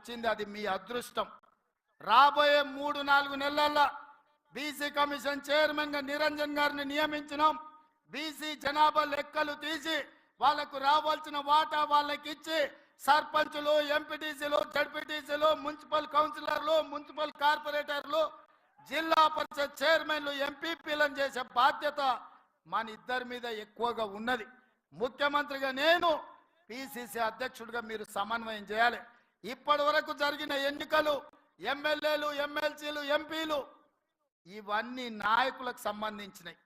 వచ్చింది, అది మీ అదృష్టం. రాబోయే 3-4 నెలల్లో బీసీ కమిషన్ చైర్మన్ గా నిరంజన్ గారిని నియమించినాం. బీసీ జనాభా లెక్కలు తీసి వాళ్ళకు రావాల్సిన వాటా వాళ్ళకి ఇచ్చి సర్పంచులు, ఎంపీటీసీలు, జడ్పీటీసీలు, మున్సిపల్ కౌన్సిలర్లు, మున్సిపల్ కార్పొరేటర్లు, జిల్లా పరిషత్ చైర్మన్లు, ఎంపీపీలను చేసే బాధ్యత మన ఇద్దరి మీద ఎక్కువగా ఉన్నది. ముఖ్యమంత్రిగా నేను, పిసిసి అధ్యక్షుడిగా మీరు సమన్వయం చేయాలి. ఇప్పటి వరకు జరిగిన ఎన్నికలు, ఎమ్మెల్యేలు, ఎమ్మెల్సీలు, ఎంపీలు ఇవన్నీ నాయకులకు సంబంధించినవి.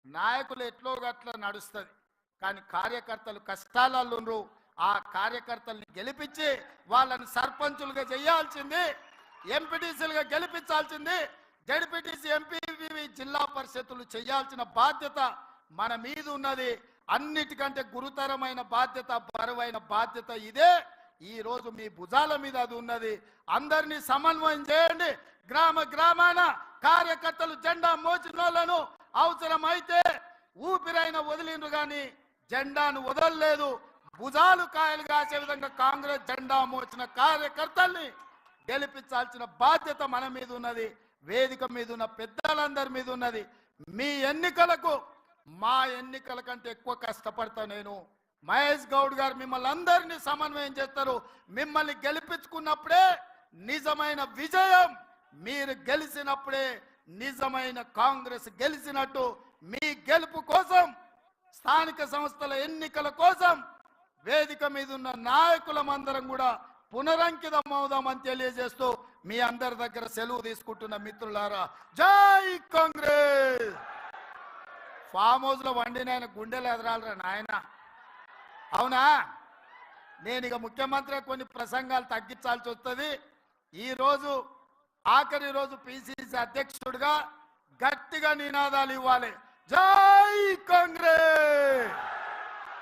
నాయకులు ఎట్లో గట్ల నడుస్తుంది, కానీ కార్యకర్తలు కష్టాలలో ఆ కార్యకర్తల్ని గెలిపించి వాళ్ళని సర్పంచులుగా చేయాల్సింది, ఎంపీటీసీలుగా గెలిపించాల్సింది, జడ్పీటీసీ, ఎంపీవి, జిల్లా పరిషత్తులు చేయాల్సిన బాధ్యత మన మీద ఉన్నది. అన్నిటికంటే గురుతరమైన బాధ్యత, బరువైన బాధ్యత ఇదే. ఈ రోజు మీ భుజాల మీద అది ఉన్నది. అందరినీ సమన్వయం చేయండి. గ్రామ గ్రామాన కార్యకర్తలు జెండా మోచినోళ్లను అవసరమైతే ఊపిరైన వదిలిండ్రు కానీ జెండాను వదలలేదు. భుజాలు కాయలు కాసే విధంగా కాంగ్రెస్ జెండా మోచిన కార్యకర్తల్ని గెలిపించాల్సిన బాధ్యత మన మీద ఉన్నది. వేదిక మీద ఉన్న పెద్దలందరి మీద ఉన్నది. మీ ఎన్నికలకు మా ఎన్నికల కంటే ఎక్కువ కష్టపడతా నేను. మహేష్ గౌడ్ గారు మిమ్మల్ని అందరినీ సమన్వయం చేస్తారు. మిమ్మల్ని గెలిపించుకున్నప్పుడే నిజమైన విజయం, మీరు గెలిచినప్పుడే నిజమైన కాంగ్రెస్ గెలిచినట్టు. మీ గెలుపు కోసం, స్థానిక సంస్థల ఎన్నికల కోసం వేదిక మీద ఉన్న నాయకులమందరం కూడా పునరంకితం అవుదామని తెలియజేస్తూ మీ అందరి దగ్గర సెలవు తీసుకుంటున్న మిత్రులారా, జై కాంగ్రెస్. ఫామ్ హౌస్ లో వండిన ఆయన గుండెలు ఎదరాలరా నాయన, అవునా? నేను ఇక ముఖ్యమంత్రి కొన్ని ప్రసంగాలు తగ్గించాల్సి వస్తుంది. ఈ రోజు ఆఖరి రోజు పిసిసి అధ్యక్షుడిగా గట్టిగా నినాదాలు ఇవ్వాలి. జై